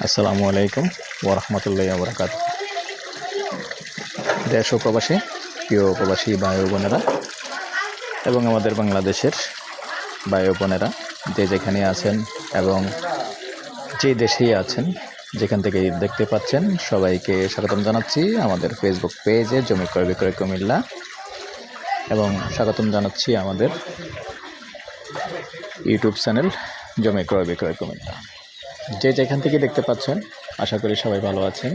আসসালামু আলাইকুম ওয়া রাহমাতুল্লাহি ওয়া বারাকাতুহু। দেশ ও প্রবাসী প্রিয় প্রবাসী ভাই ও বোনেরা এবং আমাদের বাংলাদেশের ভাই ও বোনেরা যে যেখানে আছেন এবং যে দেশেই আছেন, যেখান থেকে দেখতে পাচ্ছেন, সবাইকে স্বাগতম জানাচ্ছি আমাদের ফেসবুক পেজে জমি ক্রয় বিক্রয় কুমিল্লা, এবং স্বাগতম জানাচ্ছি আমাদের ইউটিউব চ্যানেল জমি ক্রয় বিক্রয় কুমিল্লা। যে যেখান থেকে দেখতে পাচ্ছেন, আশা করি সবাই ভালো আছেন।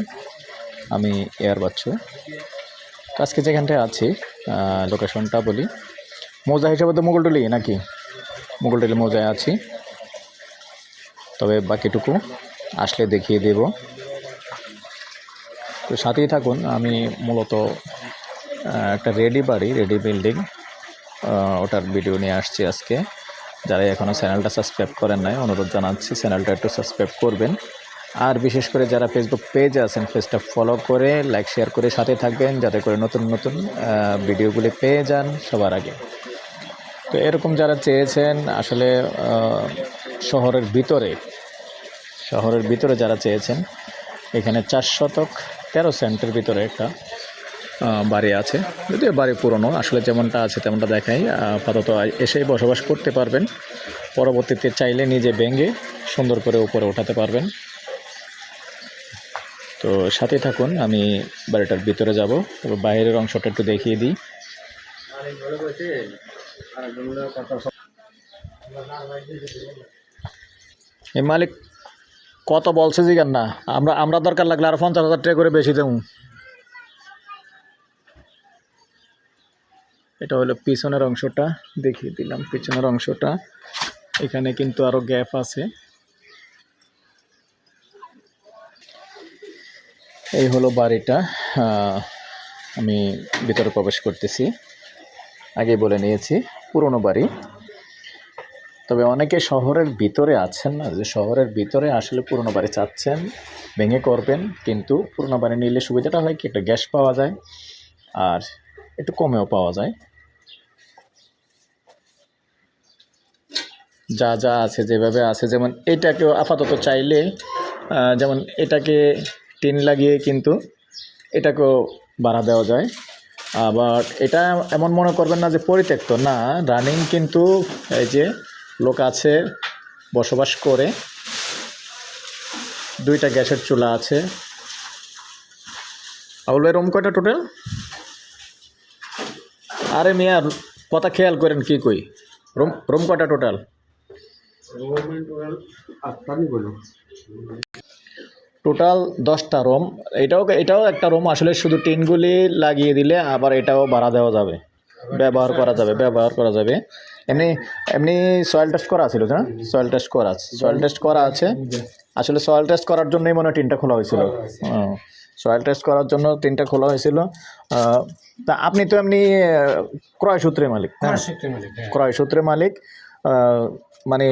আমি এয়ার বাচ্চু। আজকে যেখানটায় আছি, লোকেশনটা বলি, মৌজা হিসাবে তো মুগলটুলি নাকি, মুগলটুলি মৌজায় আছি। তবে বাকিটুকু আসলে দেখিয়ে দেব, তো সাথেই থাকুন। আমি মূলত একটা রেডি বাড়ি, রেডি বিল্ডিং, ওটার ভিডিও নিয়ে আসছি আজকে। যারা এখনও চ্যানেলটা সাবস্ক্রাইব করেন নাই, অনুরোধ জানাচ্ছি চ্যানেলটা একটু সাবস্ক্রাইব করবেন। আর বিশেষ করে যারা ফেসবুক পেজে আছেন, পেজটা ফলো করে লাইক শেয়ার করে সাথে থাকবেন, যাতে করে নতুন নতুন ভিডিওগুলি পেয়ে যান সবার আগে। তো এরকম যারা চেয়েছেন, আসলে শহরের ভিতরে যারা চেয়েছেন, এখানে 4 শতক 13 সেন্টের ভিতরে একটা বাড়ি আছে। যদিও বাড়ি পুরনো, আসলে যেমনটা আছে তেমনটা দেখাই। আপাতত এসেই বসবাস করতে পারবেন, পরবর্তীতে চাইলে নিজে ভেঙে সুন্দর করে উপরে উঠাতে পারবেন। তো সাথে থাকুন, আমি বাড়িটার ভিতরে যাব, তবে বাইরের অংশটা একটু দেখিয়ে দিই। এই মালিক কত বলছে জিগান না, আমরা দরকার লাগলে আর 50,000 টাকা করে বেশি দেবো। এটা হলো পিছনের অংশটা, দেখিয়ে দিলাম পিছনের অংশটা। এখানে কিন্তু আরো গ্যাপ আছে। এই হলো বাড়িটা। আমি ভিতরে প্রবেশ করতেছি। আগেই বলে নিয়েছি, পুরনো বাড়ি। তবে অনেকে শহরের ভিতরে আছেন না, যে শহরের ভিতরে আসলে পুরনো বাড়ি চাচ্ছেন, ভেঙে করবেন, কিন্তু পুরনো বাড়ি নিলে সুবিধাটা হয় কি, একটা গ্যাস পাওয়া যায় আর একটু কমেও পাওয়া যায়। যা যা আছে যেভাবে আছে, যেমন এটাকেও আপাতত চাইলে, যেমন এটাকে টিন লাগিয়ে কিন্তু এটাকেও ভাড়া দেওয়া যায়। আবার এটা এমন মনে করবেন না যে পরিত্যক্ত, না, রানিং কিন্তু এই যে লোক আছে, বসবাস করে। 2টা গ্যাসের চুলা আছে। আবুল ভাই, রুম কয়টা টোটাল? আরে মিয়া, কথা খেয়াল করেন কি কই, রুম কয়টা টোটাল? টোটাল 10টা রুম। এটাও একটা রুম। আসলে শুধু টিনগুলি লাগিয়ে দিলে আবার এটাও ভাড়া দেওয়া যাবে, ব্যবহার করা যাবে। এমনি এমনি সয়েল টেস্ট করা ছিল না? সয়েল টেস্ট করা আছে। আসলে সয়েল টেস্ট করার জন্যই মনে হয় টিনটা খোলা হয়েছিল। সয়েল টেস্ট করার জন্য টিনটা খোলা হয়েছিল। তা আপনি তো এমনি ক্রয় সূত্রে মালিক, ক্রয় সূত্রে মালিক, মানে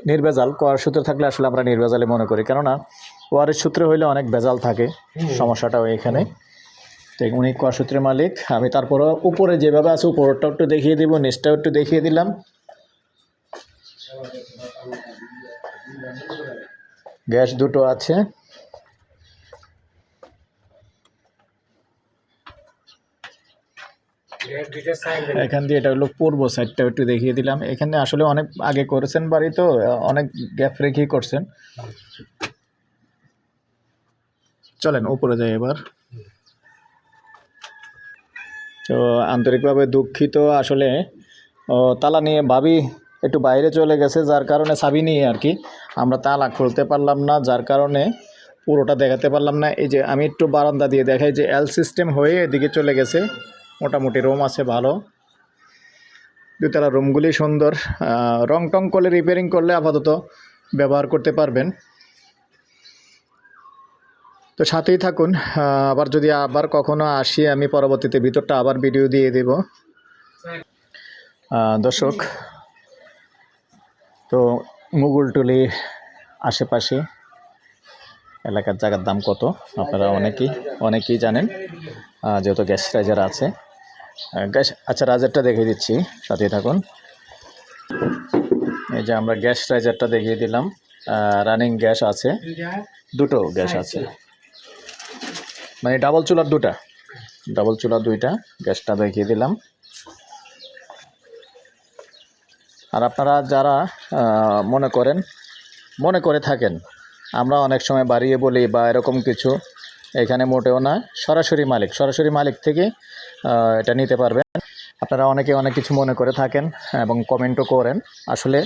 নির্ভেজাল। ক্রয় সূত্রে থাকলে আসলে আমরা নির্ভেজালে মনে করি, কেননা ওয়ারের সূত্রে হইলে অনেক ভেজাল থাকে, সমস্যাটাও এখানে। তো উনি ক্রয় সূত্রের মালিক। আমি তারপরও উপরে যেভাবে আছে উপরটাও একটু দেখিয়ে দিব, নিচটাও একটু দেখিয়ে দিলাম। গ্যাস 2টো আছে। এখান দিয়ে এটা হলো পূর্ব সাইডটা একটু দেখিয়ে দিলাম। এখানে আসলে অনেক আগে করেছেন বাড়ি, তো অনেক গ্যাপ রেখেই করছেন। চলেন উপরে যাই এবার। তো আন্তরিকভাবে দুঃখিত, আসলে তালা নিয়ে ভাবি একটু বাইরে চলে গেছে, যার কারণে চাবি নিয়ে আর কি আমরা তালা খুলতে পারলাম না, যার কারণে পুরোটা দেখাতে পারলাম না। এই যে আমি একটু বারান্দা দিয়ে দেখাই, যে এল সিস্টেম হয়ে এদিকে চলে গেছে। মোটামুটি রুম আছে ভালো, 2তলা রুমগুলি সুন্দর। রং টং করলে, রিপেয়ারিং করলে আপাতত ব্যবহার করতে পারবেন। তো সাথেই থাকুন। আবার যদি কখনো আসি, আমি পরবর্তীতে ভিতরটা আবার ভিডিও দিয়ে দেব। দর্শক, তো মুগলটুলি আশেপাশে এলাকার জায়গার দাম কত আপনারা অনেকেই জানেন, যেহেতু গ্যাস রাইজার আছে। আচ্ছা, রাজারটা দেখে দিচ্ছি, সাথেই থাকুন। এই যে আমরা গ্যাস রাইজারটা দেখিয়ে দিলাম, রানিং গ্যাস আছে, দুটো গ্যাস আছে, মানে ডাবল চুলার দুটা, ডাবল চুলার দুইটা, গ্যাসটা দেখিয়ে দিলাম। আর আপনারা যারা মনে করে থাকেন আমরা অনেক সময় বাড়িয়ে বলি বা এরকম কিছু, এখানে মোটেও না, সরাসরি মালিক থেকে এটা নিতে পারবেন। আপনারা অনেকে অনেক কিছু মনে করে থাকেন এবং কমেন্টও করেন, আসলে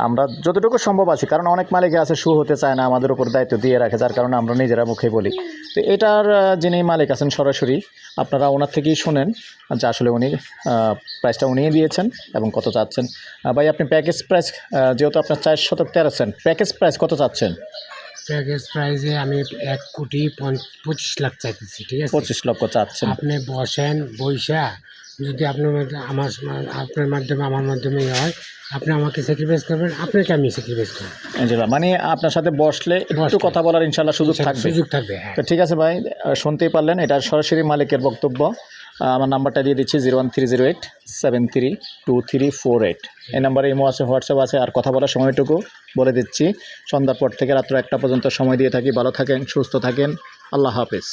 আমরা যতটুকু সম্ভব আছি, কারণ অনেক মালিক আছে শু হতে চায় না, আমাদের উপর দায়িত্ব দিয়ে রাখে, যার কারণে আমরা নিজেরা মুখে বলি। তো এটার যিনি মালিক আছেন সরাসরি, আপনারা ওনার থেকেই শোনেন যে আসলে উনি প্রাইসটা উনিই দিয়েছেন এবং কত চাচ্ছেন। ভাই আপনি প্যাকেজ প্রাইস, যেহেতু আপনার 413 প্যাকেজ প্রাইস কত চাচ্ছেন? প্যাকেজ প্রাইসে আমি 1,25,00,000 চাইতেছি, ঠিক আছে? 25 লক্ষ চাচ্ছেন। আপনি বসেন, বইসা যদি আপনার আপনার মাধ্যমে আমার মাধ্যমে হয়, আপনি আমাকে স্যাক্রিফাইস করবেন, আপনাকে আমি স্যাক্রিফাইস করব। মানে আপনার সাথে বসলে একটু কথা বলার ইনশাল্লাহ সুযোগ থাকবে। হ্যাঁ। তো ঠিক আছে ভাই, শুনতেই পারলেন, এটা সরাসরি মালিকের বক্তব্য। আমার নাম্বারটা দিয়ে দিচ্ছি 01308732348। এই নাম্বারে ইমো আছে, হোয়াটসঅ্যাপ আছে। আর কথা বলার সময়টুকু বলে দিচ্ছি, সন্ধ্যার পর থেকে রাত্র 1টা পর্যন্ত সময় দিয়ে থাকি। ভালো থাকেন, সুস্থ থাকেন, আল্লাহ হাফেজ।